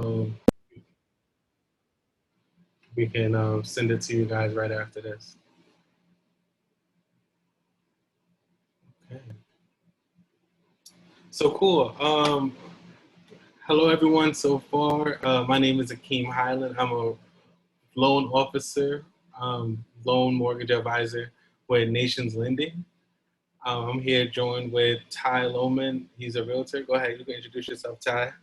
Um, we can send it to you guys right after this. Okay. So cool. Hello, everyone. So far, my name is Akeem Highland. I'm a loan officer, loan mortgage advisor with Nations Lending. I'm here joined with Ty Lohman. He's a realtor. Go ahead. You can introduce yourself, Ty.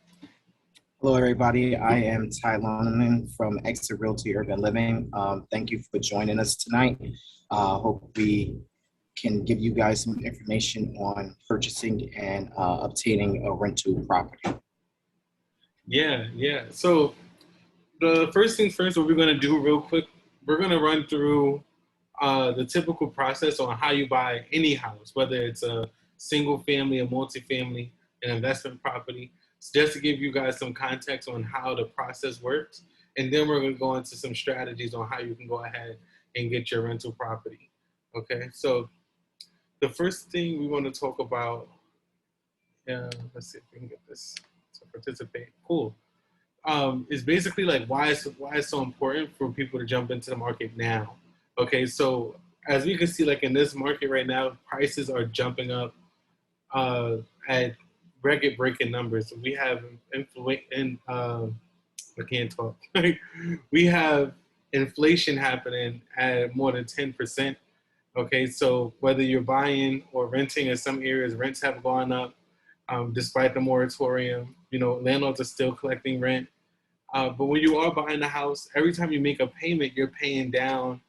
Hello, everybody. I am Ty Loneman from Exit Realty Urban Living. Thank you for joining us tonight. Hope we can give you guys some information on purchasing and obtaining a rental property. Yeah. So the first things first, what we're going to do real quick, we're going to run through the typical process on how you buy any house, whether it's a single family, a multifamily, an investment property. So just to give you guys some context on how the process works. And then we're going to go into some strategies on how you can go ahead and get your rental property. Okay, so the first thing we want to talk about, let's see if we can get this to participate. Cool. Is basically like why it's so important for people to jump into the market now. Okay, so as we can see, like in this market right now, prices are jumping up at record-breaking numbers. We have I can't talk. We have inflation happening at more than 10%. Okay, so whether you're buying or renting, in some areas rents have gone up despite the moratorium. You know, landlords are still collecting rent. But when you are buying a house, every time you make a payment, you're paying down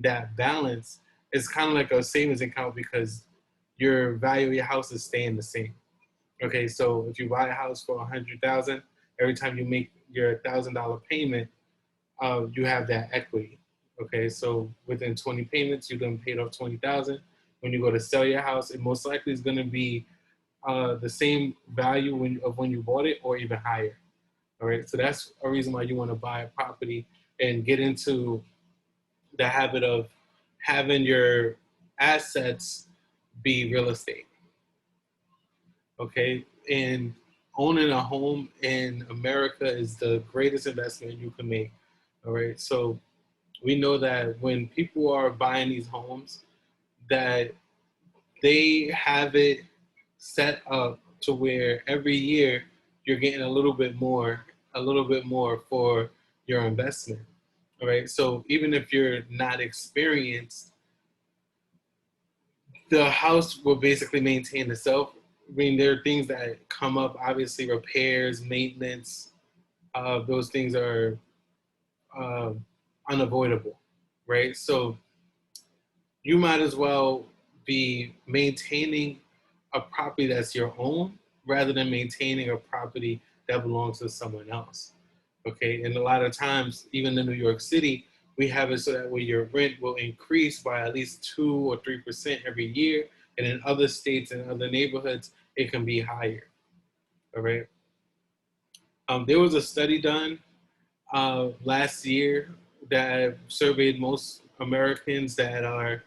that balance. It's kind of like a savings account because your value of your house is staying the same. Okay, so if you buy a house for $100,000, every time you make your $1,000 payment, you have that equity. Okay, so within 20 payments, you're done paid off 20,000. When you go to sell your house, it most likely is going to be the same value when you bought it, or even higher. All right, so that's a reason why you want to buy a property and get into the habit of having your assets be real estate. Okay, and owning a home in America is the greatest investment you can make. All right, so we know that when people are buying these homes, that they have it set up to where every year you're getting a little bit more for your investment. All right. So even if you're not experienced, the house will basically maintain itself. I mean, there are things that come up, obviously repairs, maintenance. Those things are uh, unavoidable, right? So you might as well be maintaining a property that's your own rather than maintaining a property that belongs to someone else. Okay, and a lot of times, even in New York City, we have it so that way your rent will increase by at least 2 or 3% every year, and in other states and other neighborhoods, it can be higher. All right. There was a study done last year that surveyed most Americans that are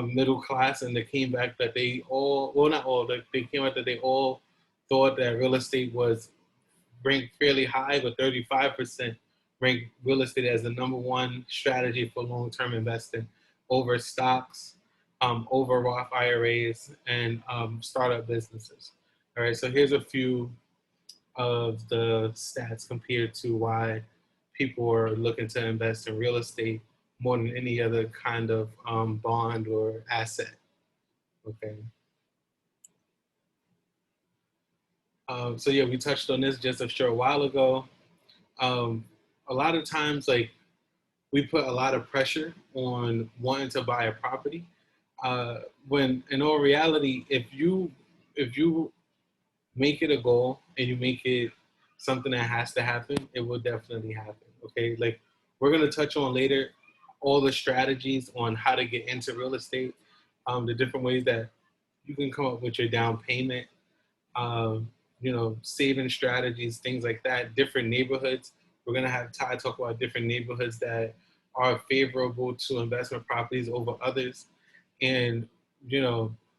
middle class, and they came back that they all, well, not all, they came out that they all thought that real estate was ranked fairly high, but 35% ranked real estate as the number one strategy for long-term investing over stocks, over Roth IRAs, and startup businesses. All right, so here's a few of the stats compared to why people are looking to invest in real estate more than any other kind of bond or asset. Okay. So yeah, we touched on this just a short while ago. Um, a lot of times, like, we put a lot of pressure on wanting to buy a property. When in all reality, if you make it a goal and you make it something that has to happen, it will definitely happen. Okay, like we're gonna touch on later all the strategies on how to get into real estate, the different ways that you can come up with your down payment, um, saving strategies, things like that, different neighborhoods. We're gonna have Ty talk about different neighborhoods that are favorable to investment properties over others, and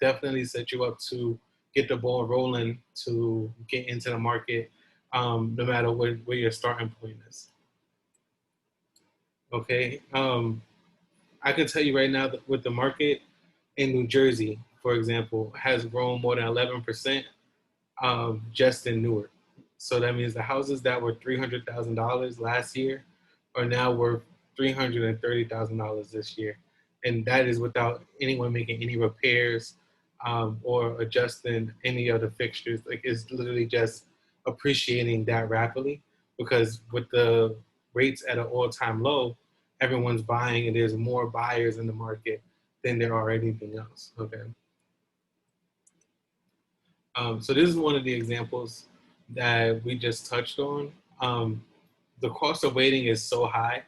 definitely set you up to get the ball rolling to get into the market no matter where your starting point is. Okay. I can tell you right now that with the market in New Jersey, for example, has grown more than 11% just in Newark. So that means the houses that were $300,000 last year are now worth $330,000 this year. And that is without anyone making any repairs or adjusting any of the fixtures. Like it's literally just appreciating that rapidly because with the rates at an all-time low, everyone's buying and there's more buyers in the market than there are anything else. Okay. So this is one of the examples that we just touched on. The cost of waiting is so high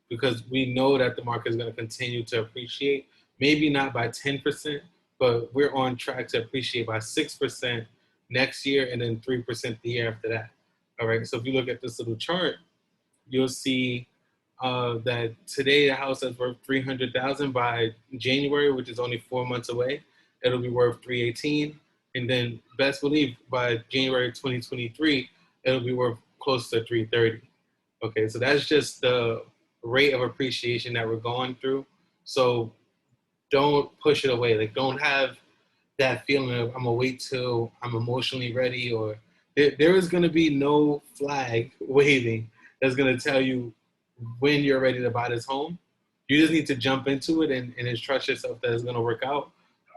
because we know that the market is going to continue to appreciate, maybe not by 10%, but we're on track to appreciate by 6% next year and then 3% the year after that. All right. So if you look at this little chart, you'll see that today the house that's worth 300,000 by January, which is only 4 months away, it'll be worth 318, and then best believe by January 2023, it'll be worth close to 330. Okay, so that's just the rate of appreciation that we're going through. So don't push it away. Like don't have that feeling of I'm gonna wait till I'm emotionally ready, or there is gonna be no flag waving that's gonna tell you when you're ready to buy this home. You just need to jump into it and just trust yourself that it's gonna work out,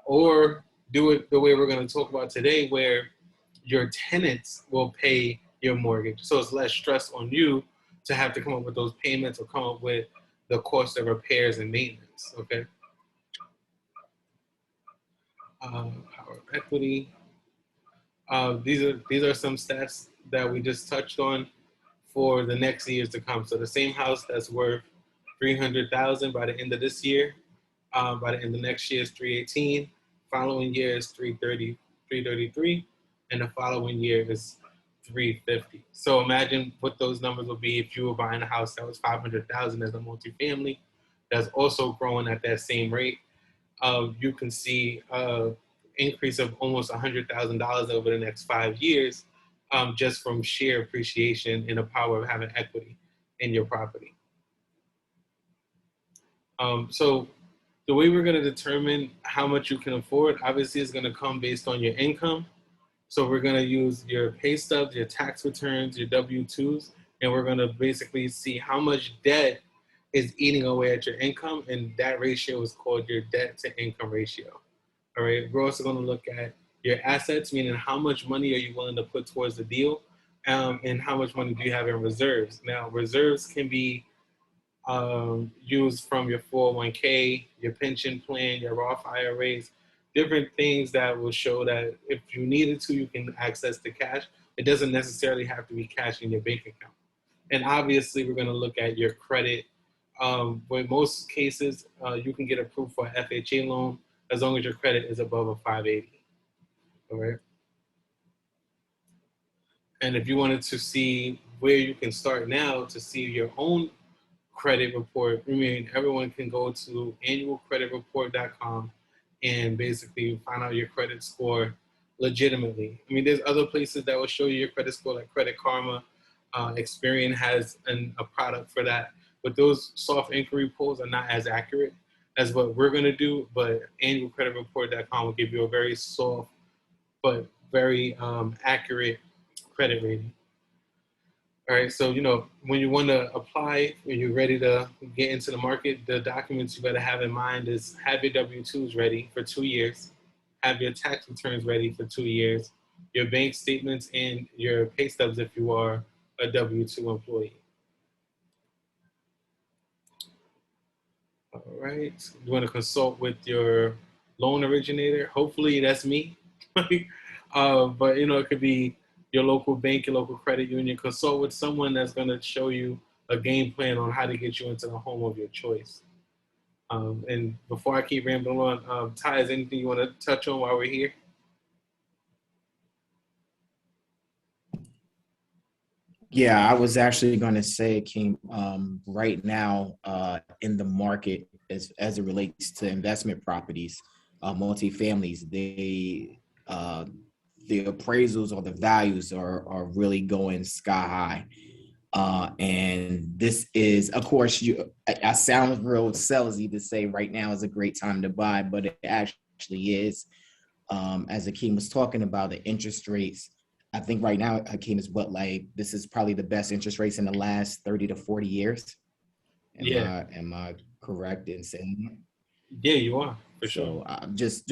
or do it the way we're gonna talk about today, where your tenants will pay your mortgage, so it's less stress on you to have to come up with those payments or come up with the cost of repairs and maintenance. Okay. Power of equity. These are some stats that we just touched on for the next years to come. So the same house that's worth 300,000 by the end of this year, by the end of next year is 318. Following year is 330, 333, and the following year is 350. So imagine what those numbers would be if you were buying a house that was 500,000 as a multifamily, that's also growing at that same rate. You can see increase of almost $100,000 over the next 5 years, just from sheer appreciation and the power of having equity in your property. So the way we're going to determine how much you can afford, obviously, is going to come based on your income. So we're going to use your pay stubs, your tax returns, your W-2s, and we're going to basically see how much debt is eating away at your income, and that ratio is called your debt to income ratio. All right. We're also going to look at your assets, meaning how much money are you willing to put towards the deal, and how much money do you have in reserves. Now, reserves can be used from your 401k, your pension plan, your Roth IRAs, different things that will show that if you needed to, you can access the cash. It doesn't necessarily have to be cash in your bank account. And obviously, we're going to look at your credit. In most cases, you can get approved for an FHA loan as long as your credit is above a 580. All right. And if you wanted to see where you can start now to see your own credit report, I mean, everyone can go to annualcreditreport.com and basically find out your credit score legitimately. I mean, there's other places that will show you your credit score, like Credit Karma. Experian has a product for that, but those soft inquiry polls are not as accurate as what we're going to do. But annualcreditreport.com will give you a very soft but very accurate credit rating. All right, so when you want to apply, when you're ready to get into the market, the documents you got to have in mind is have your W-2s ready for 2 years, have your tax returns ready for 2 years, your bank statements, and your pay stubs if you are a W-2 employee. All right, you want to consult with your loan originator. Hopefully that's me, but it could be your local bank, your local credit union. Consult with someone that's going to show you a game plan on how to get you into the home of your choice. And before I keep rambling on, Ty, is anything you want to touch on while we're here? Yeah, I was actually going to say, King, right now in the market, as it relates to investment properties, multifamilies, the appraisals or the values are really going sky high. And this is, of course, I sound real salesy to say right now is a great time to buy, but it actually is. As Hakeem was talking about the interest rates, I think right now, Hakeem, is this is probably the best interest rates in the last 30 to 40 years. Yeah. Am I correct in saying that? Yeah, you are, for sure. So just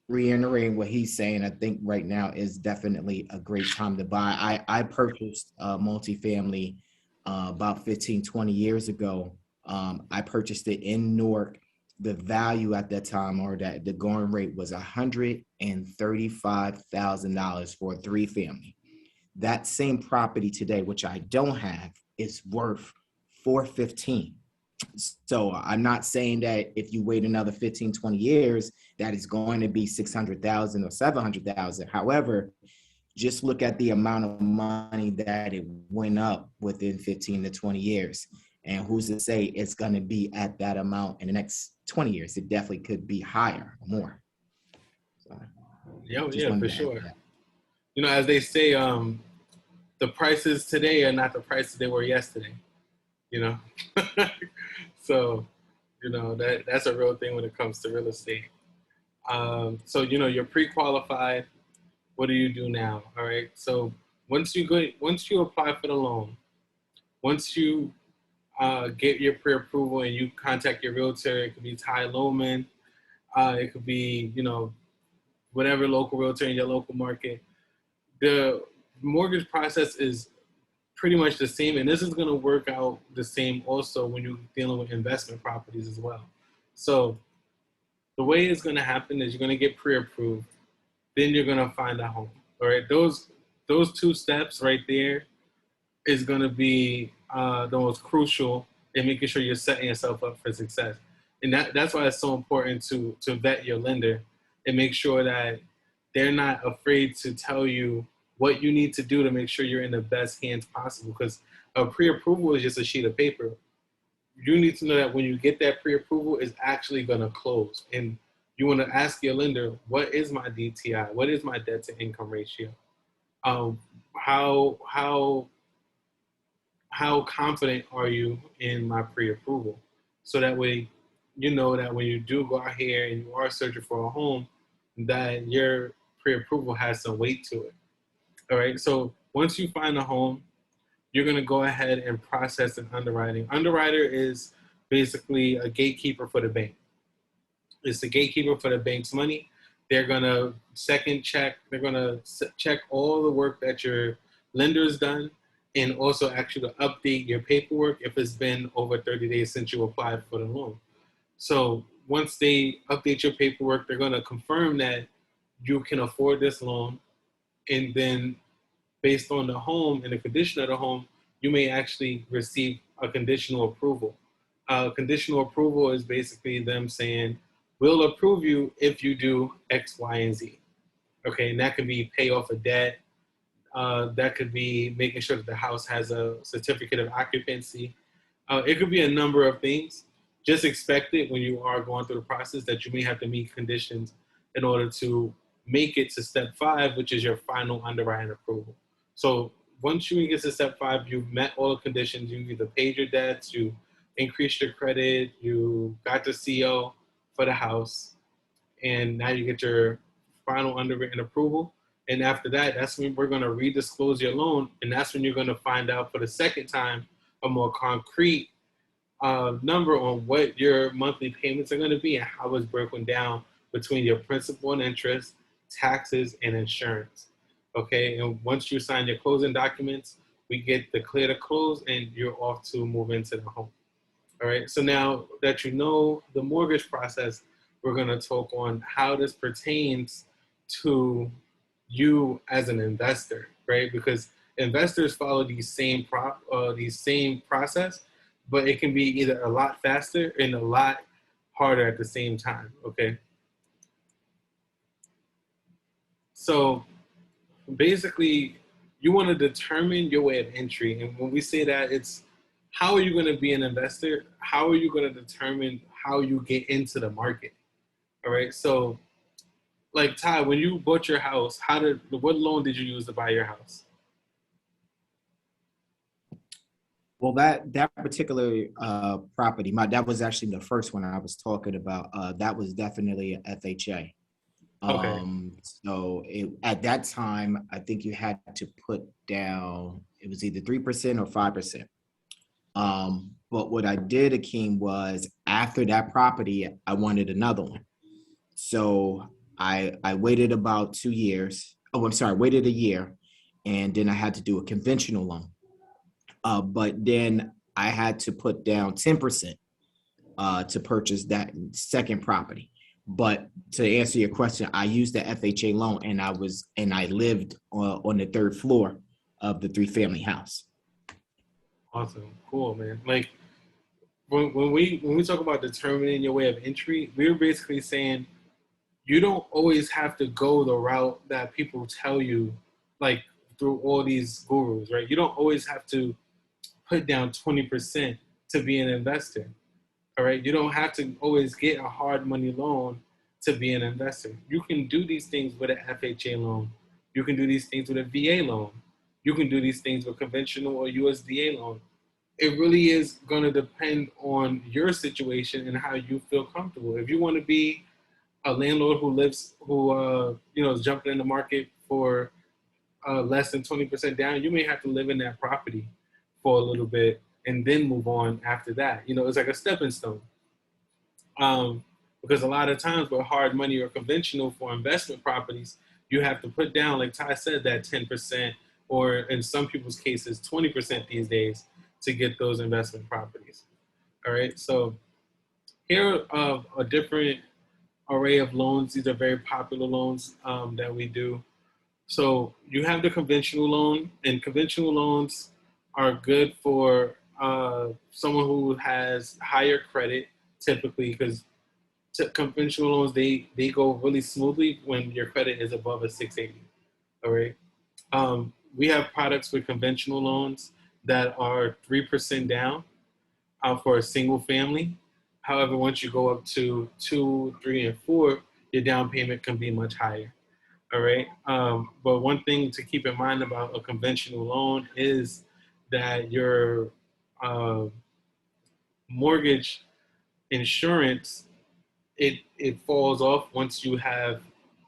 reiterating what he's saying, I think right now is definitely a great time to buy. I purchased a multifamily about 15, 20 years ago. I purchased it in Newark. The value at that time, or that the going rate, was $135,000 for a 3-family. That same property today, which I don't have, is worth $415,000. So I'm not saying that if you wait another 15, 20 years, that is going to be 600,000 or 700,000. However, just look at the amount of money that it went up within 15 to 20 years. And who's to say it's going to be at that amount in the next 20 years? It definitely could be higher or more. So, Yeah, for sure. You know, as they say, the prices today are not the prices they were yesterday. You know, so you know that's a real thing when it comes to real estate. So you know, you're pre-qualified. What do you do now? All right. So once you apply for the loan, once you get your pre-approval and you contact your realtor, it could be Ty Loman, it could be, you know, whatever local realtor in your local market. The mortgage process is pretty much the same, and this is going to work out the same also when you're dealing with investment properties as well. So the way it's going to happen is you're going to get pre-approved, then you're going to find a home. All right, those 2 steps right there is going to be the most crucial in making sure you're setting yourself up for success. And that's why it's so important to vet your lender and make sure that they're not afraid to tell you what you need to do to make sure you're in the best hands possible. Because a pre-approval is just a sheet of paper. You need to know that when you get that pre-approval, it's actually going to close. And you want to ask your lender, what is my DTI? What is my debt to income ratio? How confident are you in my pre-approval? So that way, you know that when you do go out here and you are searching for a home, that your pre-approval has some weight to it. All right. So once you find a home, you're going to go ahead and process an underwriting. Underwriter is basically a gatekeeper for the bank. It's the gatekeeper for the bank's money. They're going to second check. They're going to check all the work that your lender's done, and also ask you to update your paperwork if it's been over 30 days since you applied for the loan. So once they update your paperwork, they're going to confirm that you can afford this loan. And then based on the home and the condition of the home, you may actually receive a conditional approval. Conditional approval is basically them saying, we'll approve you if you do X, Y, and Z. Okay, and that could be pay off a debt. That could be making sure that the house has a certificate of occupancy. It could be a number of things. Just expect it when you are going through the process that you may have to meet conditions in order to make it to step 5, which is your final underwriting approval. So once you get to step 5, you've met all the conditions. You either paid your debts, you increased your credit, you got the CO for the house, and now you get your final underwritten approval. And after that, that's when we're going to redisclose your loan, and that's when you're going to find out for the second time a more concrete number on what your monthly payments are going to be and how it's broken down between your principal and interest, taxes, and insurance. Okay, and once you sign your closing documents, we get the clear to close, and you're off to move into the home. All right, so now that you know the mortgage process, we're going to talk on how this pertains to you as an investor, right? Because investors follow these same process, but it can be either a lot faster and a lot harder at the same time. Okay, so basically, you want to determine your way of entry, and when we say that, it's how are you going to be an investor? How are you going to determine how you get into the market? All right, so like Ty, when you bought your house, what loan did you use to buy your house? Well, that particular property, that was actually the first one I was talking about. That was definitely a FHA. Okay. So at that time, I think you had to put down, it was either 3% or 5%. But what I did, Akeem, was after that property, I wanted another one. So I waited about 2 years. Oh, I'm sorry, waited a year, and then I had to do a conventional loan. But then I had to put down 10% to purchase that second property. But to answer your question, I used the FHA loan, and I lived on the third floor of the three-family house. Awesome. Cool, man. Like when we talk about determining your way of entry, we're basically saying you don't always have to go the route that people tell you, like through all these gurus, right? You don't always have to put down 20% to be an investor. All right. You don't have to always get a hard money loan to be an investor. You can do these things with an FHA loan. You can do these things with a VA loan. You can do these things with conventional or USDA loan. It really is going to depend on your situation and how you feel comfortable. If you want to be a landlord who is jumping in the market for less than 20% down, you may have to live in that property for a little bit and then move on after that. It's like a stepping stone. Because a lot of times with hard money or conventional for investment properties, you have to put down, like Ty said, that 10%, or in some people's cases, 20% these days to get those investment properties. All right. So here are a different array of loans. These are very popular loans that we do. So you have the conventional loan, and conventional loans are good for someone who has higher credit, typically, because conventional loans they go really smoothly when your credit is above a 680. All right. We have products with conventional loans that are 3% down for a single family. However, once you go up to 2, 3, and 4, your down payment can be much higher. All right. But one thing to keep in mind about a conventional loan is that your uh, mortgage insurance it falls off once you have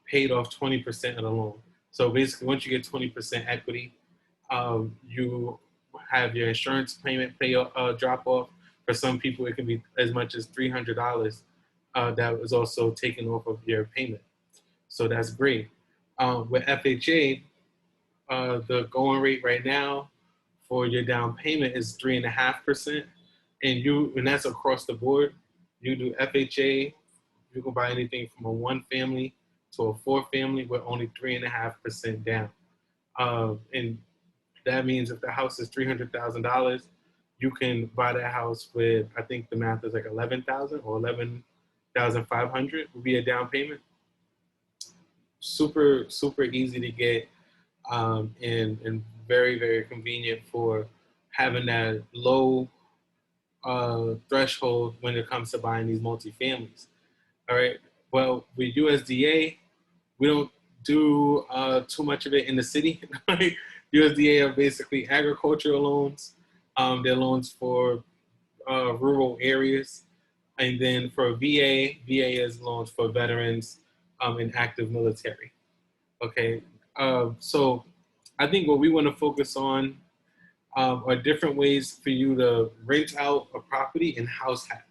paid off 20% of the loan. So basically, once you get 20% equity, you have your insurance payment drop off. For some people, it can be as much as $300 that was also taken off of your payment. So that's great. With FHA, the going rate right now for your down payment is 3.5%, and that's across the board. You do FHA, you can buy anything from a 1 family to a 4 family with only 3.5% down. And that means if the house is $300,000, you can buy that house with, I think the math is like 11,000 or 11,500 would be a down payment. Super, super easy to get, and very, very convenient for having that low threshold when it comes to buying these multifamilies. All right. Well, with USDA, we don't do too much of it in the city. USDA are basically agricultural loans. They're loans for rural areas. And then for VA is loans for veterans and active military. Okay. So I think what we want to focus on are different ways for you to rent out a property and house hack.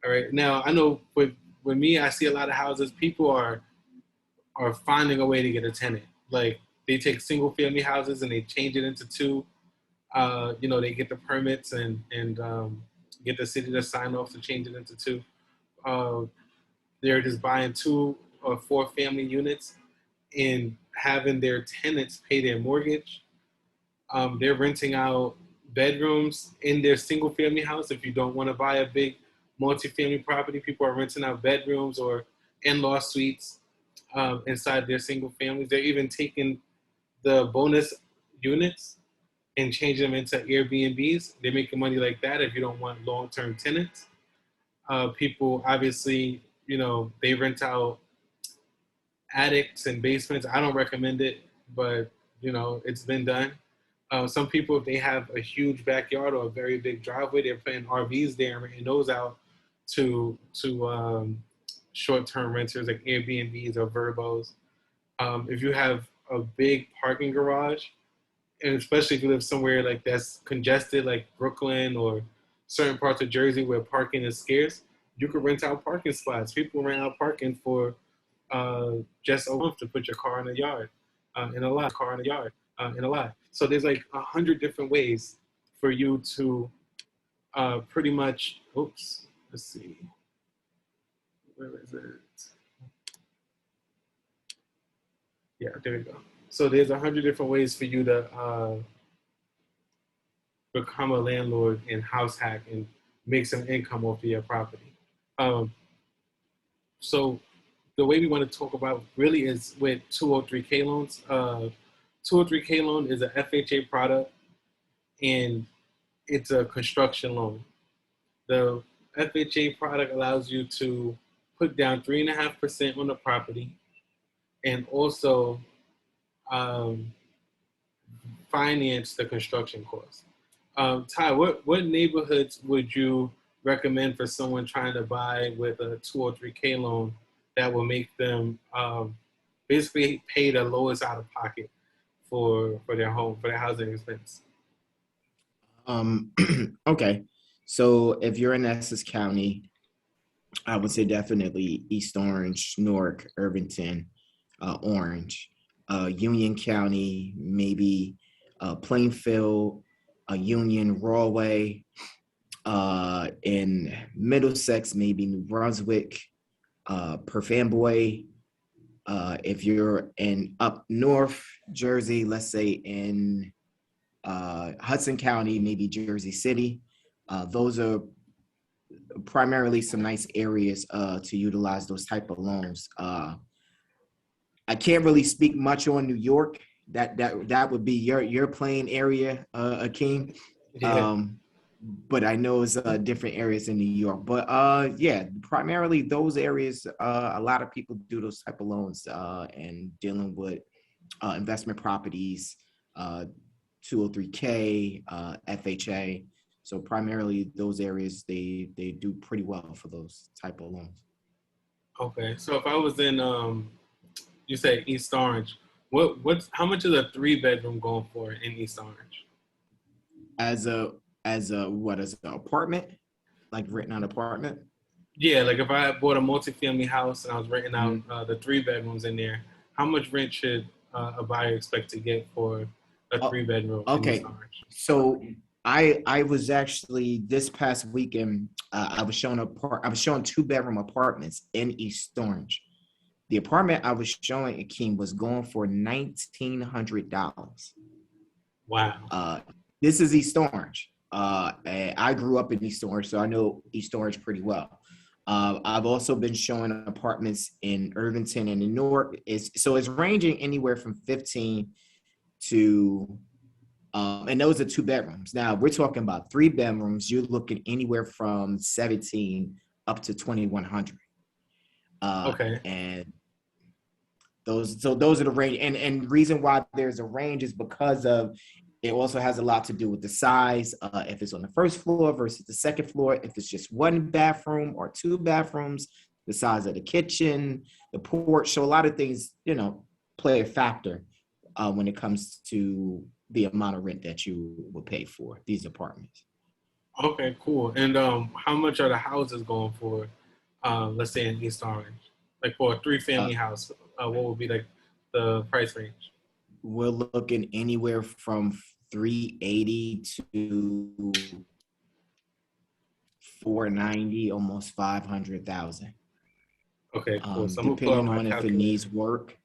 All right. Now, I know with me, I see a lot of houses, people are finding a way to get a tenant. Like they take single family houses and they change it into two. They get the permits and get the city to sign off to change it into two. Uh, they're just buying 2 or 4 family units and having their tenants pay their mortgage. They're renting out bedrooms in their single family house. If you don't want to buy a big multi-family property, people are renting out bedrooms or in-law suites inside their single families. They're even taking the bonus units and changing them into Airbnbs. They're making money like that if you don't want long-term tenants. People obviously, they rent out attics and basements. I don't recommend it, but it's been done. Some people, if they have a huge backyard or a very big driveway, they're putting RVs there and renting those out to short-term renters like Airbnbs or Verbos. If you have a big parking garage, and especially if you live somewhere like that's congested, like Brooklyn or certain parts of Jersey where parking is scarce, you could rent out parking spots. People rent out parking for just a month to put your car in the yard, in a lot. In a lot. So there's like 100 different ways for you to pretty much. Oops. Let's see. Where is it? Yeah, there we go. So there's 100 different ways for you to become a landlord and house hack and make some income off of your property. So the way we want to talk about really is with 203K loans. 203K loan is a FHA product, and it's a construction loan. The FHA product allows you to put down 3.5% on the property, and also finance the construction costs. Ty, what neighborhoods would you recommend for someone trying to buy with a 203K loan that will make them basically pay the lowest out of pocket for their home, for their housing expense? Okay. So if you're in Essex County, I would say definitely East Orange, Newark, Irvington, Orange, Union County, maybe Plainfield, Union, Rawway, in Middlesex, maybe New Brunswick, Perth Amboy. If you're in up north Jersey, let's say in Hudson County, maybe Jersey City. Those are primarily some nice areas to utilize those type of loans. I can't really speak much on New York. That would be your playing area, Akeem. Yeah. But I know it's different areas in New York. But yeah, primarily those areas. A lot of people do those type of loans and dealing with investment properties, 203K, FHA. So primarily those areas, they do pretty well for those type of loans. Okay. So if I was in, you say East Orange, how much is a 3-bedroom going for in East Orange? As an apartment, like renting an apartment? Yeah, like if I bought a multifamily house and I was renting out the 3 bedrooms in there, how much rent should a buyer expect to get for a 3-bedroom in East Okay. Orange? So I was actually this past weekend, I was showing 2-bedroom apartments in East Orange. The apartment I was showing Akeem was going for $1,900. Wow. This is East Orange. And I grew up in East Orange, so I know East Orange pretty well. I've also been showing apartments in Irvington and in Newark. It's ranging anywhere from 15 to, and those are 2 bedrooms. Now we're talking about 3 bedrooms. You're looking anywhere from 17 up to 2,100. Okay. And those are the range. And reason why there's a range is because of it also has a lot to do with the size. If it's on the first floor versus the second floor, if it's just 1 bathroom or 2 bathrooms, the size of the kitchen, the porch. So a lot of things, play a factor when it comes to the amount of rent that you will pay for these apartments. Okay, cool. And how much are the houses going for, let's say in East Orange? Like for a 3-family house, what would be like the price range? We're looking anywhere from 380 to 490, almost 500,000. Okay, cool. So Depending on if it needs work.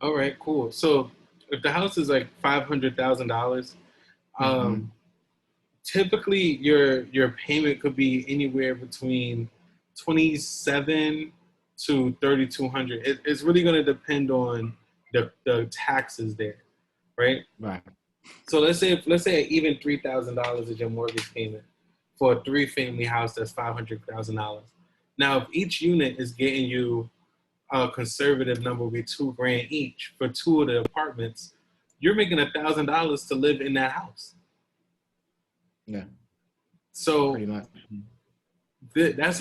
All right, cool. So if the house is like $500,000, typically your payment could be anywhere between 27 to 3,200. It's really going to depend on the taxes there, right? Right. So let's say even $3,000 is your mortgage payment for a 3-family house that's $500,000. Now, if each unit is getting you a conservative number would be $2,000 each for 2 of the apartments, you're making $1,000 to live in that house. Yeah. So Pretty much. that's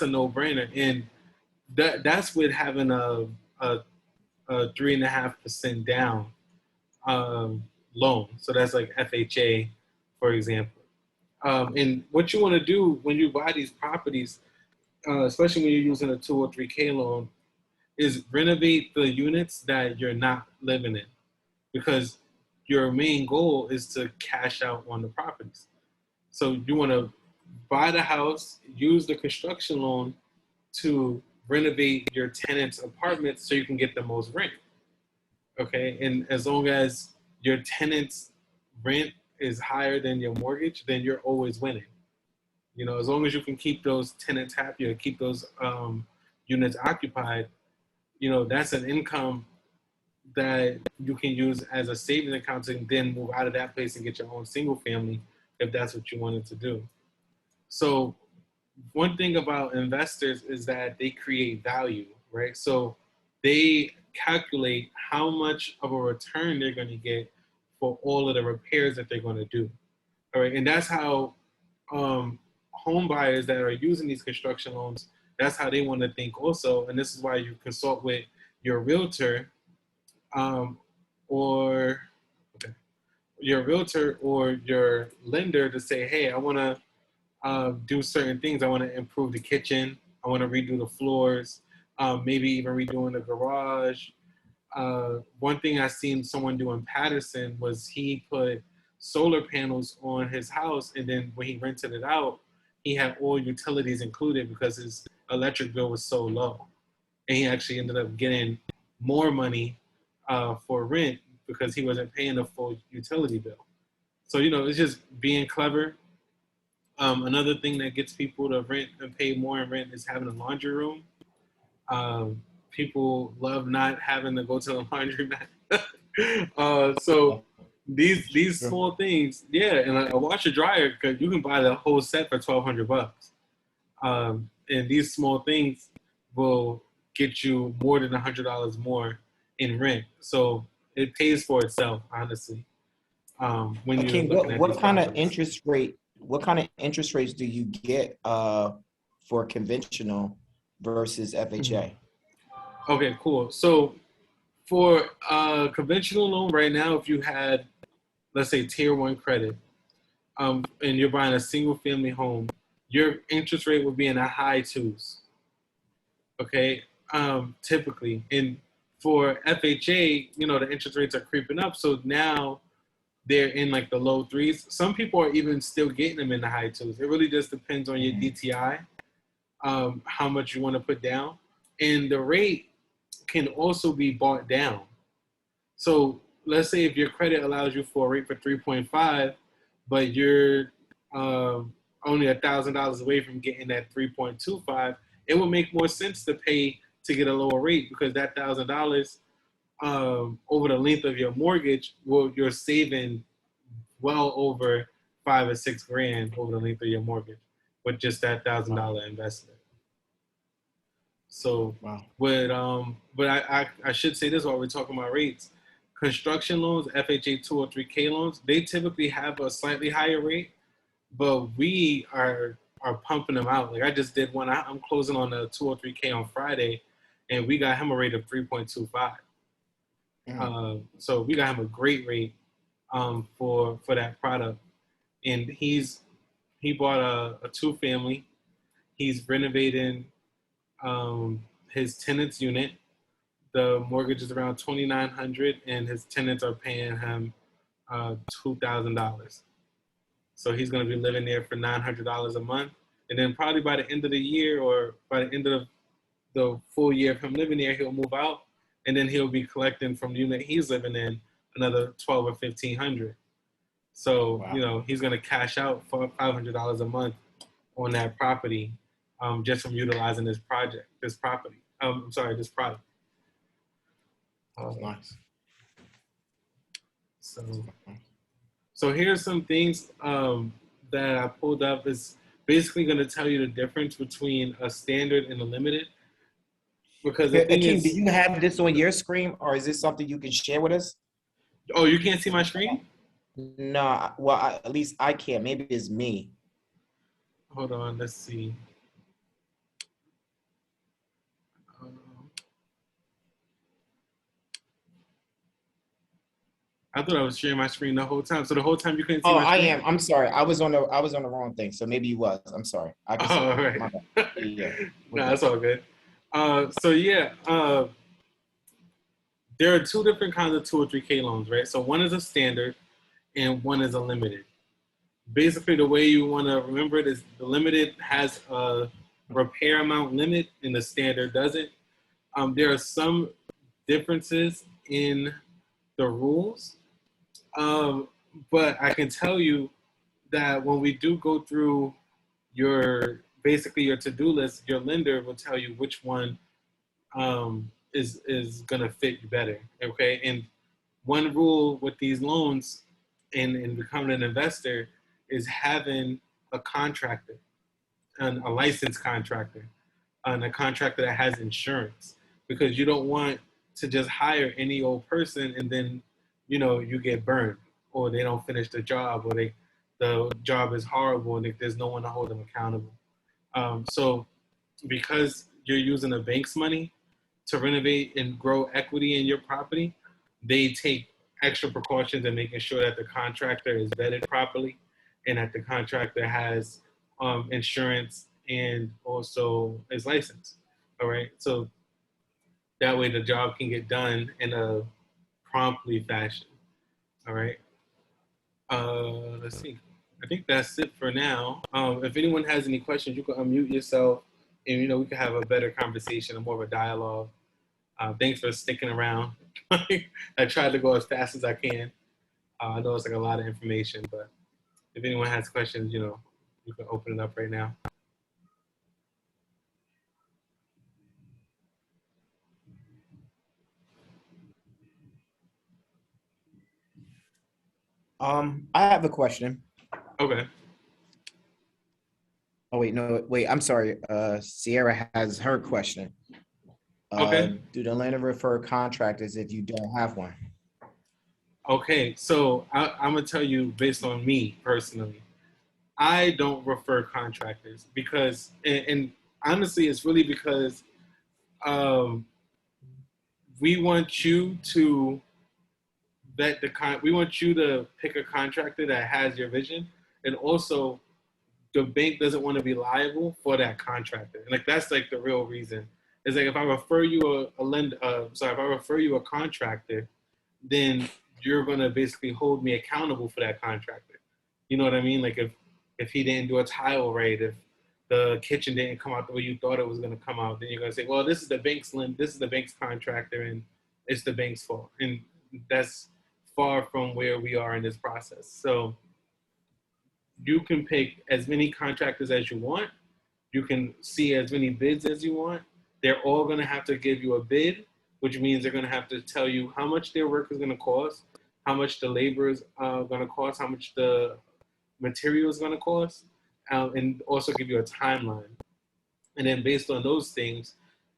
a no-brainer, and that's with having a 3.5% down loan. So that's like FHA, for example. And what you want to do when you buy these properties, especially when you're using a 203K loan, is renovate the units that you're not living in, because your main goal is to cash out on the properties. So you want to buy the house, use the construction loan to renovate your tenants' apartments so you can get the most rent. Okay, and as long as your tenants' rent is higher than your mortgage, then you're always winning. You know, as long as you can keep those tenants happy or keep those units occupied, you know, that's an income that you can use as a savings account to then move out of that place and get your own single family if that's what you wanted to do. So one thing about investors is that they create value, right? So they calculate how much of a return they're going to get for all of the repairs that they're going to do. All right, and that's how home buyers that are using these construction loans, that's how they want to think also. And this is why you consult with your realtor, um, or okay, your realtor or your lender to say, hey, I want to do certain things. I want to improve the kitchen. I want to redo the floors, maybe even redoing the garage. One thing I seen someone do in Patterson was he put solar panels on his house, and then when he rented it out, he had all utilities included because his electric bill was so low, and he actually ended up getting more money for rent because he wasn't paying a full utility bill. So you know, it's just being clever. Another thing that gets people to rent and pay more in rent is having a laundry room. Um, People love not having to go to the laundromat. So these Sure. small things, yeah, and a washer dryer, cause you can buy the whole set for $1,200. And these small things will get you more than $100 more in rent. So it pays for itself, honestly. When you're Hakeem, looking at these what kind of properties. interest rate? What kind of interest rates do you get for conventional versus Mhm. FHA? Okay, cool. So for a conventional loan right now, if you had, let's say, tier 1 credit, and you're buying a single family home, your interest rate would be in the high twos. Okay, typically, and for FHA, you know, the interest rates are creeping up, so now they're in like the low threes. Some people are even still getting them in the high twos. It really just depends on your Mhm. DTI, how much you want to put down, and the rate can also be bought down. So let's say if your credit allows you for a rate for 3.5, but you're only $1,000 away from getting that 3.25, it would make more sense to pay to get a lower rate, because that $1,000 over the length of your mortgage, well, you're saving well over 5 or 6 grand over the length of your mortgage with just that Wow. $1,000 investment. So, Wow. but I should say this while we're talking about rates. Construction loans, FHA 203K loans, they typically have a slightly higher rate, but we are pumping them out. Like I just did one. I'm closing on a 203K on Friday, and we got him a rate of 3.25. Mm. So we got him a great rate for that product, and he bought a 2-family. He's renovating his tenant's unit. The mortgage is around 2,900, and his tenants are paying him $2,000. So he's going to be living there for $900 a month, and then probably by the end of the year, or by the end of the full year of him living there, he'll move out, and then he'll be collecting from the unit he's living in another 12 or 1,500. So you Wow. know he's going to cash out for $500 a month on that property, just from utilizing this property. I'm sorry, this product. Nice. So here's some things that I pulled up. Is basically going to tell you the difference between a standard and a limited. Because the thing Akeem, do is, you have this on your screen, or is this something you can share with us? oh, you can't see my screen? No, well, at least I can't. Maybe it's me. Hold on, let's see. I thought I was sharing my screen the whole time. So the whole time you couldn't see Oh, my I screen? am. I'm sorry. I was on the wrong thing. So maybe you was. I'm sorry. I can see. Oh, all right. Yeah. No, that's all good. So yeah, there are two different kinds of 203K loans, right? So one is a standard and one is a limited. Basically, the way you want to remember it is the limited has a repair amount limit and the standard doesn't. There are some differences in the rules, but I can tell you that when we do go through your basically your to-do list, your lender will tell you which one is gonna fit you better. Okay, and one rule with these loans and becoming an investor is having a contractor, and a licensed contractor, and a contractor that has insurance, because you don't want to just hire any old person and then you get burned or they don't finish the job or the job is horrible and there's no one to hold them accountable. So because you're using a bank's money to renovate and grow equity in your property, they take extra precautions in making sure that the contractor is vetted properly and that the contractor has insurance and also is licensed. All right. So that way the job can get done in a promptly fashion. All right. Let's see. I think that's it for now. If anyone has any questions, you can unmute yourself and we can have a better conversation, a more of a dialogue. Thanks for sticking around. I tried to go as fast as I can. I know it's like a lot of information, but if anyone has questions, you can open it up right now. I have a question. Okay. Oh wait, no, wait. I'm sorry. Sierra has her question. Okay. Do the lender refer contractors if you don't have one? Okay. So I'm gonna tell you based on me personally. I don't refer contractors because, and honestly, it's really because um, we want you to we want you to pick a contractor that has your vision, and also the bank doesn't want to be liable for that contractor. And like that's like the real reason. It's like if I refer you if I refer you a contractor, then you're gonna basically hold me accountable for that contractor. You know what I mean? Like if he didn't do a tile right, if the kitchen didn't come out the way you thought it was gonna come out, then you're gonna say, well, this is the bank's contractor, and it's the bank's fault. And that's far from where we are in this process. So you can pick as many contractors as you want. You can see as many bids as you want. They're all going to have to give you a bid, which means they're going to have to tell you how much their work is going to cost, how much the labor is going to cost, how much the material is going to cost, and also give you a timeline. And then based on those things,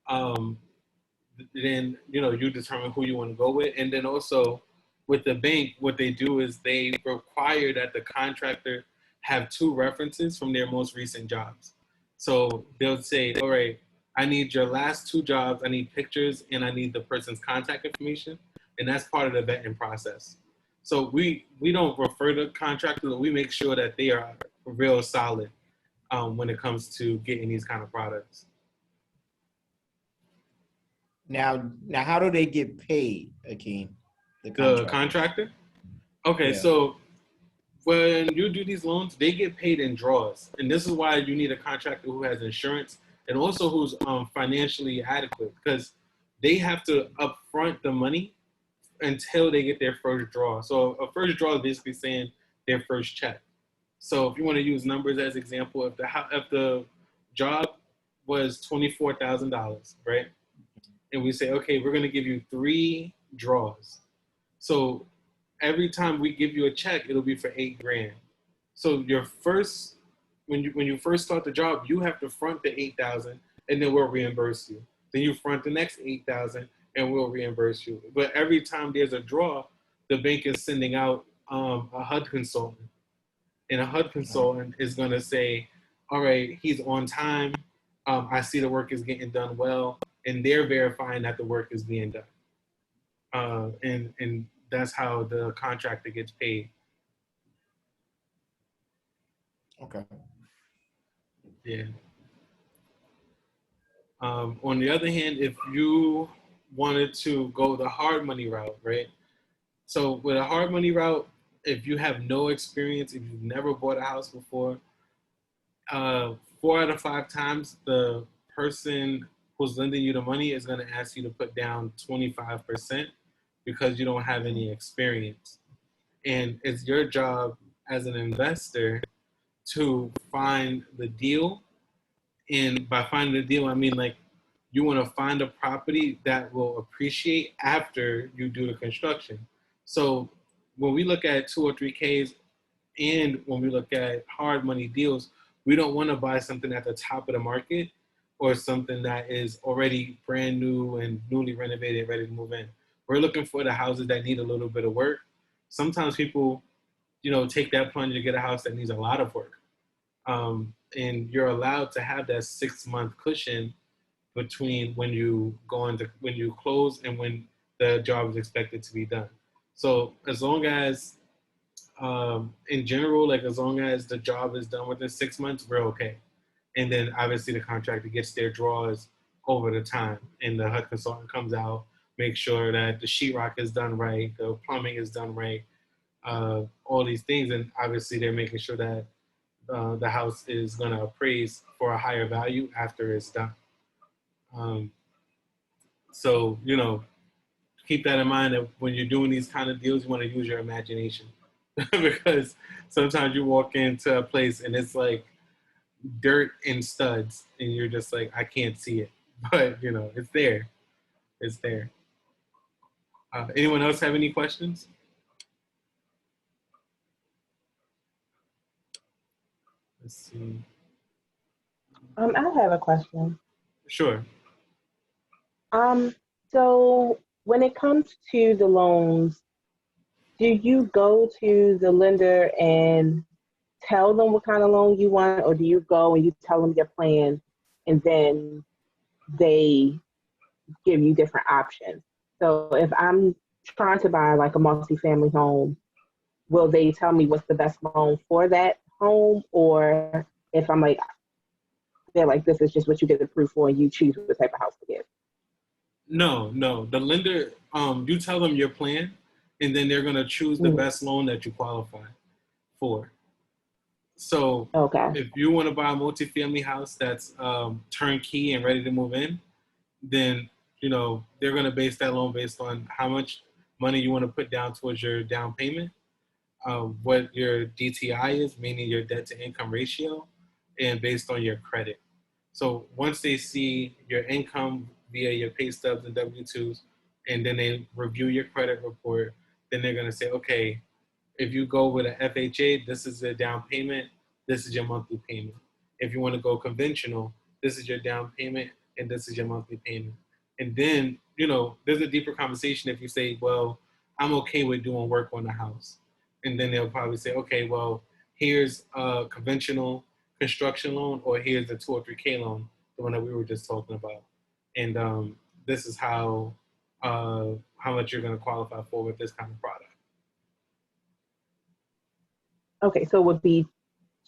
then you determine who you want to go with. And then also with the bank, what they do is they require that the contractor have two references from their most recent jobs. So they'll say, all right, I need your last two jobs, I need pictures, and I need the person's contact information. And that's part of the vetting process. So we don't refer to contractors, but we make sure that they are real solid when it comes to getting these kind of products. Now, how do they get paid, Akeem? The contractor? Okay, Yeah. so when you do these loans, they get paid in draws. And this is why you need a contractor who has insurance and also who's financially adequate, because they have to upfront the money until they get their first draw. So a first draw is basically saying their first check. So if you want to use numbers as example, if the job was $24,000, right? And we say, okay, we're going to give you 3 draws. So every time we give you a check, it'll be for 8 grand. So your first, when you first start the job, you have to front the 8,000, and then we'll reimburse you. Then you front the next 8,000, and we'll reimburse you. But every time there's a draw, the bank is sending out a HUD consultant, and a HUD consultant is going to say, all right, he's on time. I see the work is getting done well, and they're verifying that the work is being done. And that's how the contractor gets paid. Okay. Yeah. On the other hand, if you wanted to go the hard money route, right? So with a hard money route, if you have no experience, if you've never bought a house before, 4 out of 5 times the person who's lending you the money is going to ask you to put down 25% because you don't have any experience. And it's your job as an investor to find the deal. And by finding the deal, I mean like you want to find a property that will appreciate after you do the construction. So when we look at 203Ks and when we look at hard money deals, we don't want to buy something at the top of the market or something that is already brand new and newly renovated, ready to move in. We're looking for the houses that need a little bit of work. Sometimes people, take that plunge to get a house that needs a lot of work. And you're allowed to have that 6-month cushion between when you close and when the job is expected to be done. So as long as, in general, like as long as the job is done within 6 months, we're okay. And then obviously the contractor gets their draws over the time, and the HUD consultant comes out, makes sure that the sheetrock is done right, the plumbing is done right, all these things, and obviously they're making sure that the house is going to appraise for a higher value after it's done. So, keep that in mind that when you're doing these kind of deals, you want to use your imagination because sometimes you walk into a place and it's like dirt and studs and you're just like, I can't see it, but it's there. It's there. Anyone else have any questions? Let's see. I have a question. Sure. So when it comes to the loans, do you go to the lender and tell them what kind of loan you want, or do you go and you tell them your plan and then they give you different options? So if I'm trying to buy like a multifamily home, will they tell me what's the best loan for that home? Or if I'm like, they're like, this is just what you get approved for and you choose what type of house to get? No. The lender, you tell them your plan, and then they're going to choose the best loan that you qualify for. So Okay. if you want to buy a multifamily house that's turnkey and ready to move in, then, they're going to base that loan based on how much money you want to put down towards your down payment, what your DTI is, meaning your debt to income ratio, and based on your credit. So once they see your income via your pay stubs and W-2s, and then they review your credit report, then they're going to say, okay, if you go with an FHA, this is the down payment, this is your monthly payment. If you want to go conventional, this is your down payment, and this is your monthly payment. And then, there's a deeper conversation if you say, well, I'm okay with doing work on the house. And then they'll probably say, okay, well, here's a conventional construction loan, or here's the 203K loan, the one that we were just talking about. And this is how much you're going to qualify for with this kind of product. Okay, so it would be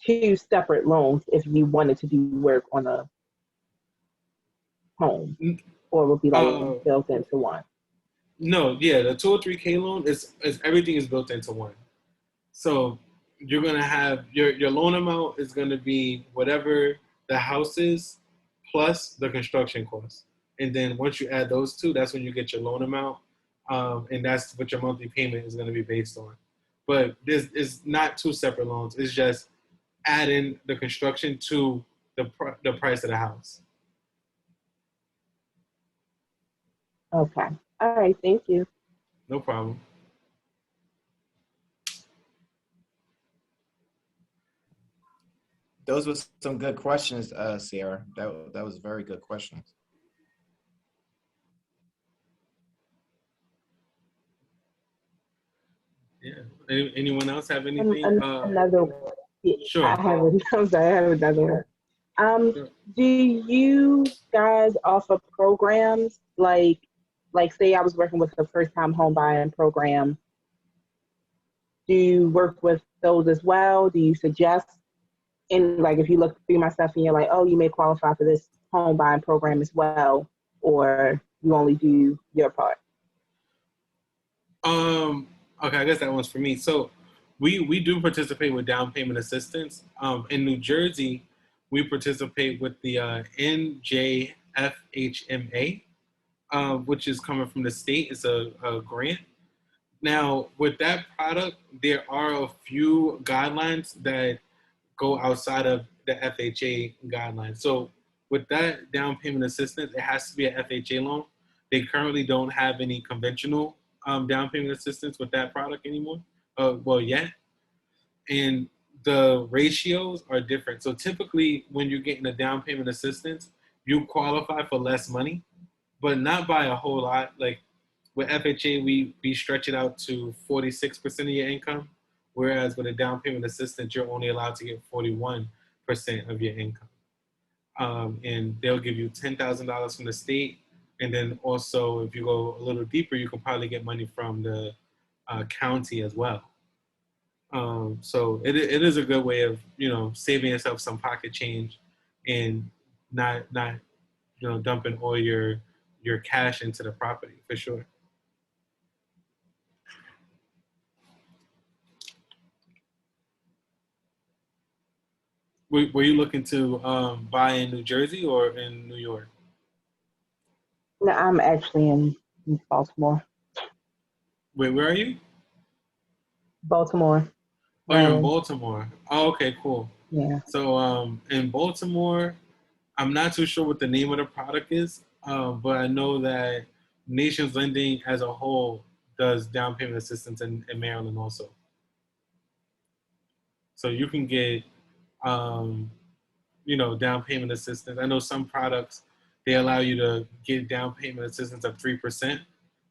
2 separate loans if you wanted to do work on a home, or it would be like built into one? No, yeah, the 203K loan is everything is built into one. So you're gonna have your loan amount is gonna be whatever the house is plus the construction cost, and then once you add those two, that's when you get your loan amount, and that's what your monthly payment is gonna be based on. But this is not 2 separate loans. It's just adding the construction to the price of the house. Okay. All right. Thank you. No problem. Those were some good questions, Sierra. That was very good questions. Yeah. Anyone else have anything? Another one. Yeah, Sure. I have it. I'm sorry, I have another one. Sure. Do you guys offer programs like say I was working with a first time home buying program? Do you work with those as well? Do you suggest and like if you look through my stuff and you're like, oh, you may qualify for this home buying program as well, or you only do your part? Um, okay, I guess that one's for me. So we do participate with down payment assistance. In New Jersey, we participate with the NJFHMA, which is coming from the state. It's a grant. Now, with that product, there are a few guidelines that go outside of the FHA guidelines. So with that down payment assistance, it has to be a FHA loan. They currently don't have any conventional down payment assistance with that product anymore. Well, yet. And the ratios are different. So typically, when you're getting a down payment assistance, you qualify for less money, but not by a whole lot. Like with FHA, we stretch it out to 46% of your income, whereas with a down payment assistance, you're only allowed to get 41% of your income. And they'll give you $10,000 from the state, and then also if you go a little deeper, you can probably get money from the county as well. So it is a good way of saving yourself some pocket change and not dumping all your cash into the property for sure. Were you looking to buy in New Jersey or in New York? No, I'm actually in Baltimore. Wait, where are you? Baltimore, Oh, you're in Maryland. Baltimore. Oh, okay, cool. Yeah. So in Baltimore, I'm not too sure what the name of the product is, but I know that Nations Lending as a whole does down payment assistance in Maryland also. So you can get, um, down payment assistance. I know some products, they allow you to get down payment assistance of 3%,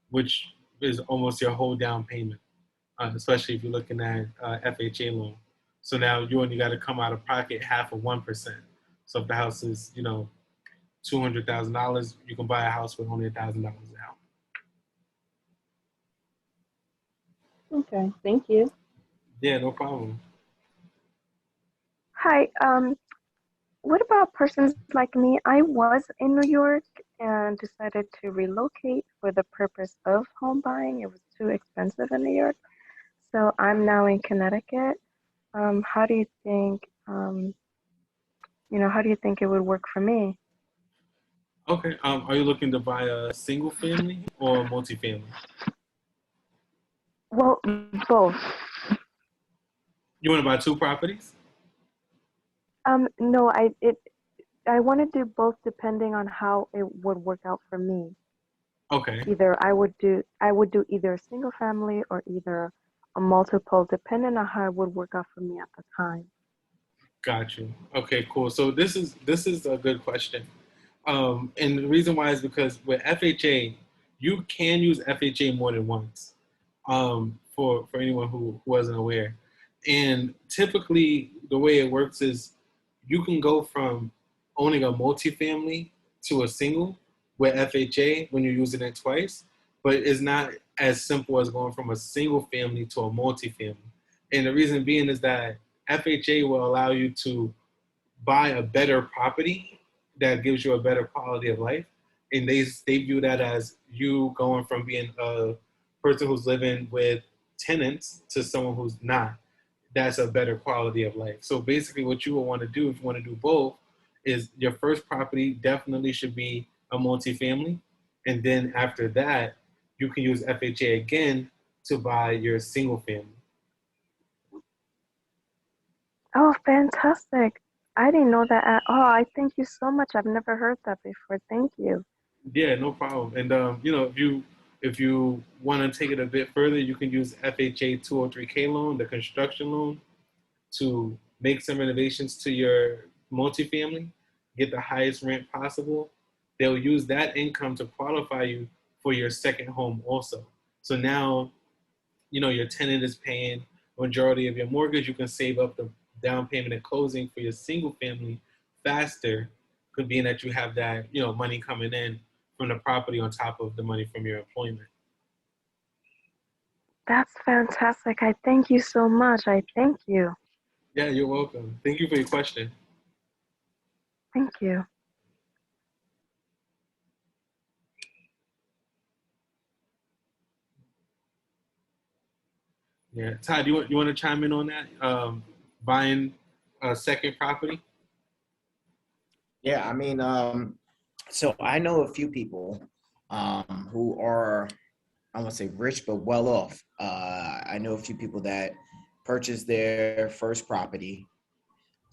which is almost your whole down payment, especially if you're looking at FHA loan. So now you only got to come out of pocket half of 1%. So if the house is, $200,000, you can buy a house with only $1,000 down. Okay. Thank you. Yeah, no problem. Hi, what about persons like me? I was in New York and decided to relocate for the purpose of home buying. It was too expensive in New York. So I'm now in Connecticut. How do you think, how do you think it would work for me? Okay. Are you looking to buy a single family or a multifamily? Well, both. You want to buy two properties? No, I want to do both depending on how it would work out for me. Okay. Either I would do either a single family or either a multiple, depending on how it would work out for me at the time. Got you. Okay, cool. So this is a good question. And the reason why is because with FHA, you can use FHA more than once. For anyone who wasn't aware, and typically the way it works is you can go from owning a multifamily to a single with FHA when you're using it twice, but it's not as simple as going from a single family to a multifamily. And the reason being is that FHA will allow you to buy a better property that gives you a better quality of life. And they view that as you going from being a person who's living with tenants to someone who's not. That's a better quality of life. So basically what you will want to do if you want to do both is your first property definitely should be a multifamily. And then after that, you can use FHA again to buy your single family. Oh, fantastic. I didn't know that at all. I thank you so much. I've never heard that before. Thank you. Yeah, no problem. And if you If you want to take it a bit further, you can use FHA 203K loan, the construction loan, to make some renovations to your multifamily, get the highest rent possible. They'll use that income to qualify you for your second home also. So now, your tenant is paying majority of your mortgage. You can save up the down payment and closing for your single family faster, could being that you have that, money coming in from the property on top of the money from your employment. That's fantastic. I thank you so much. I thank you. Yeah, you're welcome. Thank you for your question. Thank you. Yeah, Todd, you want to chime in on that? Buying a second property? Yeah, I mean, so I know a few people who are, I won't say rich, but well off. I know a few people that purchased their first property,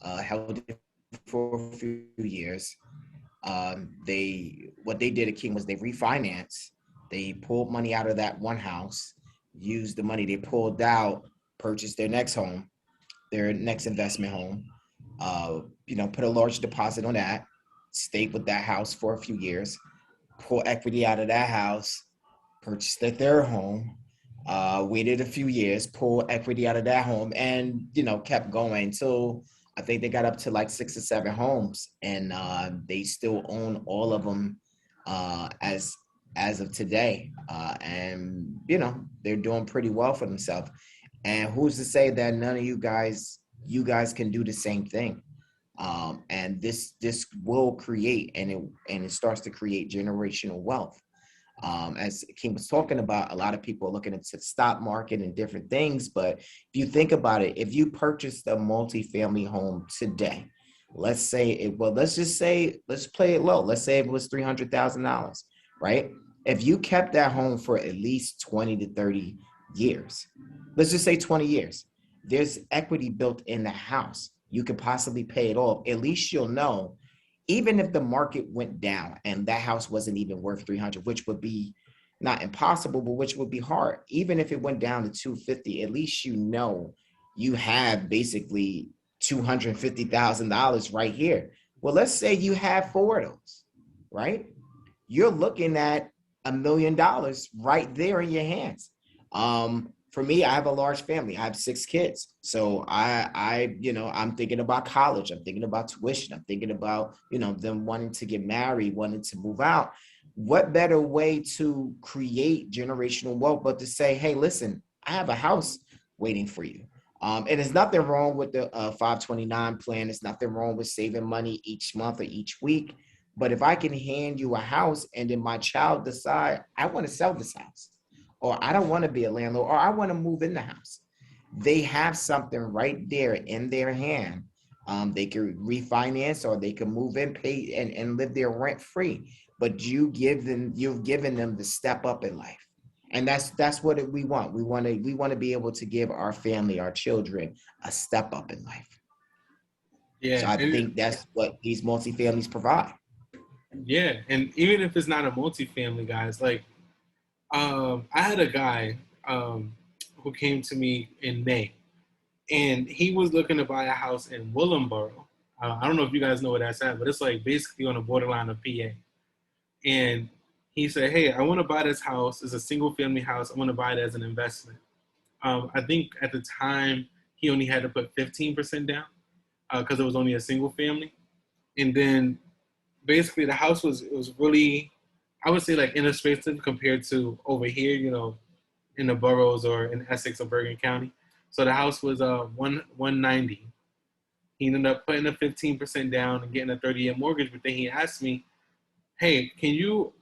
held it for a few years. What they did at King was they refinanced. They pulled money out of that one house, used the money they pulled out, purchased their next home, their next investment home. Put a large deposit on that, stayed with that house for a few years, pull equity out of that house, purchased their third home, waited a few years, pull equity out of that home, and kept going till I think they got up to like 6 or 7 homes, and they still own all of them as of today, and they're doing pretty well for themselves. And who's to say that none of you guys can do the same thing? And this will create, and it starts to create generational wealth. As King was talking about, a lot of people are looking into the stock market and different things. But if you think about it, if you purchased a multifamily home today, let's play it low. Let's say it was $300,000, right? If you kept that home for at least 20 to 30 years, let's just say 20 years, there's equity built in the house. You could possibly pay it off. At least you'll know, even if the market went down and that house wasn't even worth 300, which would be not impossible, but which would be hard. Even if it went down to 250, at least you have basically $250,000 right here. Well, let's say you have 4 of those, right? You're looking at $1 million right there in your hands. For me, I have a large family. I have 6 kids. So I'm thinking about college. I'm thinking about tuition. I'm thinking about, them wanting to get married, wanting to move out. What better way to create generational wealth but to say, hey, listen, I have a house waiting for you. And there's nothing wrong with the 529 plan. There's nothing wrong with saving money each month or each week. But if I can hand you a house and then my child decide, I want to sell this house, or I don't want to be a landlord, or I want to move in the house, they have something right there in their hand. They can refinance, or they can move in, pay, and live there rent free. But you've given them the step up in life, and that's what we want. We want to be able to give our family, our children, a step up in life. Yeah. So I think that's what these multifamilies provide. Yeah, and even if it's not a multifamily, guys, like I had a guy who came to me in May, and he was looking to buy a house in Willenboro. I don't know if you guys know where that's at, but it's like basically on the borderline of PA. And he said, "Hey, I want to buy this house. It's a single family house. I want to buy it as an investment." I think at the time he only had to put 15% down because it was only a single family, and then basically the house was really, I would say, like inexpensive compared to over here, in the boroughs or in Essex or Bergen County. So the house was 190. He ended up putting a 15% down and getting a 30-year mortgage. But then he asked me, "Hey, can you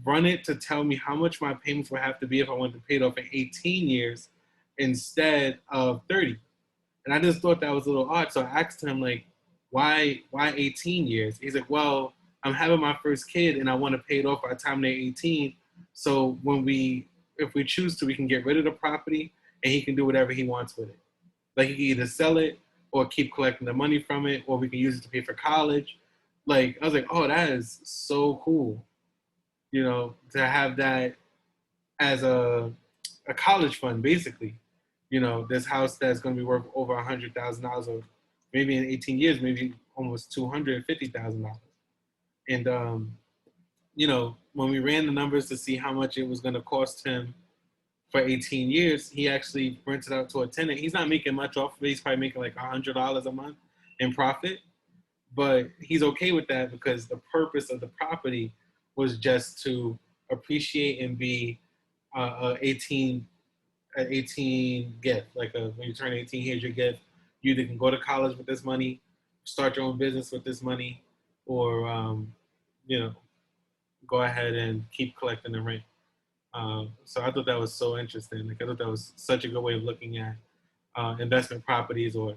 run it to tell me how much my payments would have to be if I wanted to pay it off in 18 years instead of 30?" And I just thought that was a little odd. So I asked him, like, why 18 years? He's like, "Well, I'm having my first kid and I want to pay it off by the time they're 18. So if we choose to, we can get rid of the property and he can do whatever he wants with it. Like, he can either sell it or keep collecting the money from it, or we can use it to pay for college." Like, I was like, oh, that is so cool, to have that as a college fund, basically. You know, this house that's going to be worth over $100,000, or maybe in 18 years, maybe almost $250,000. And you know, when we ran the numbers to see how much it was going to cost him for 18 years, he actually rented out to a tenant. He's not making much off of it. He's probably making like $100 a month in profit, but he's okay with that because the purpose of the property was just to appreciate and be a 18 gift. Like when you turn 18, here's your gift. You either can go to college with this money, start your own business with this money, or you know, go ahead and keep collecting the rent. So I thought that was so interesting. Like I thought that was such a good way of looking at investment properties, or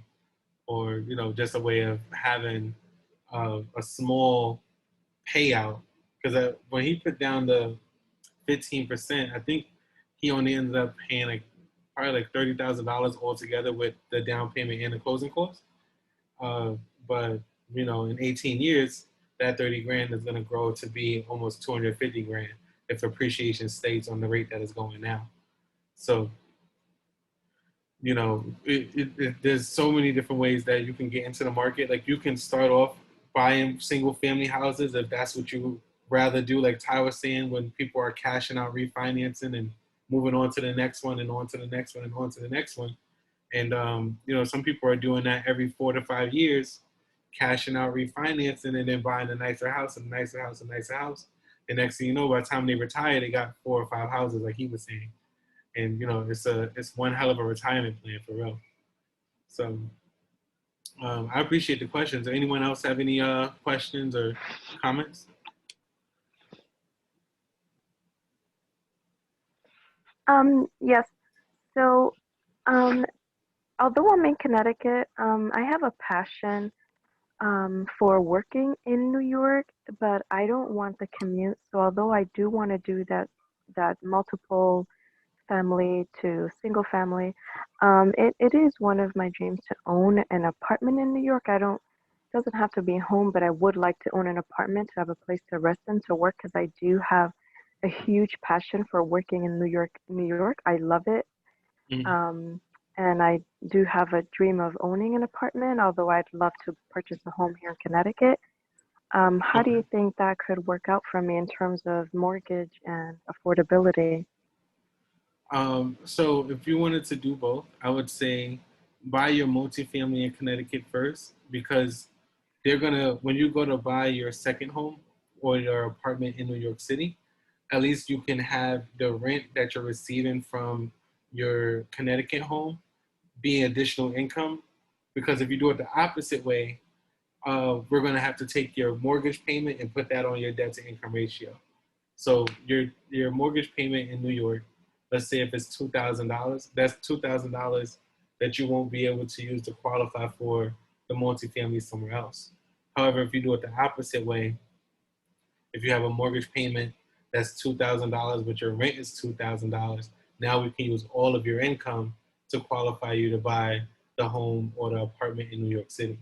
you know, just a way of having a small payout. Because when he put down the 15%, I think he only ended up paying like probably like $30,000 altogether with the down payment and the closing costs. But you know, in 18 years, that 30 grand is going to grow to be almost 250 grand if appreciation stays on the rate that it's going now. So, you know, there's so many different ways that you can get into the market. Like you can start off buying single family houses if that's what you rather do. Like Ty was saying, when people are cashing out, refinancing, and moving on to the next one, and on to the next one, and on to the next one. And you know, some people are doing that every 4 to 5 years, cashing out, refinancing, and then buying a nicer house, and a nicer house, and a nicer house. And next thing you know, by the time they retire, they got 4 or 5 houses, like he was saying. And you know, it's one hell of a retirement plan for real. So I appreciate the questions. Does anyone else have any questions or comments? Yes. So, although I'm in Connecticut, I have a passion for working in New York, but I don't want the commute. So although I do want to do that multiple family to single family, it is one of my dreams to own an apartment in New York. Doesn't have to be a home, but I would like to own an apartment to have a place to rest and to work because I do have a huge passion for working in New York. New York, I love it. Mm-hmm. And I do have a dream of owning an apartment, although I'd love to purchase a home here in Connecticut. How do Okay. you think that could work out for me in terms of mortgage and affordability? So if you wanted to do both, I would say buy your multifamily in Connecticut first, because they're gonna, when you go to buy your second home or your apartment in New York City, at least you can have the rent that you're receiving from your Connecticut home be additional income. Because if you do it the opposite way, we're gonna have to take your mortgage payment and put that on your debt to income ratio. So your mortgage payment in New York, let's say if it's $2,000, that's $2,000 that you won't be able to use to qualify for the multifamily somewhere else. However, if you do it the opposite way, if you have a mortgage payment that's $2,000, but your rent is $2,000, now we can use all of your income to qualify you to buy the home or the apartment in New York City.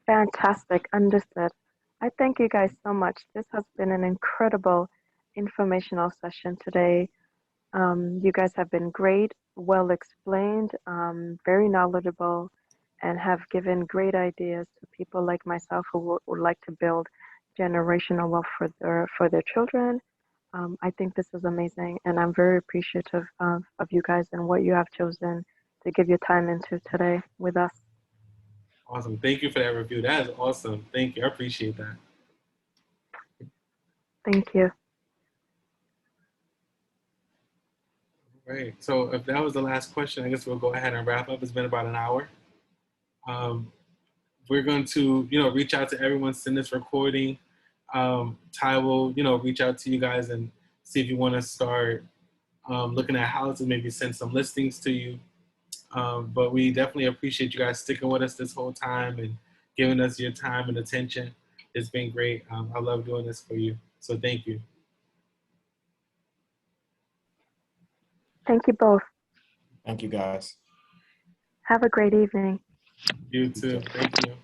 Fantastic, understood. I thank you guys so much. This has been an incredible informational session today. You guys have been great, well explained, very knowledgeable, and have given great ideas to people like myself who would like to build generational wealth for their children. I think this is amazing, and I'm very appreciative of you guys and what you have chosen to give your time into today with us. Awesome. Thank you for that review. That is awesome. Thank you. I appreciate that. Thank you. Right. So if that was the last question, I guess we'll go ahead and wrap up. It's been about an hour. We're going to, you know, reach out to everyone, send this recording. Ty will, you know, reach out to you guys and see if you want to start looking at houses, maybe send some listings to you. But we definitely appreciate you guys sticking with us this whole time and giving us your time and attention. It's been great. I love doing this for you. So thank you. Thank you both. Thank you, guys. Have a great evening. You too. Thank you.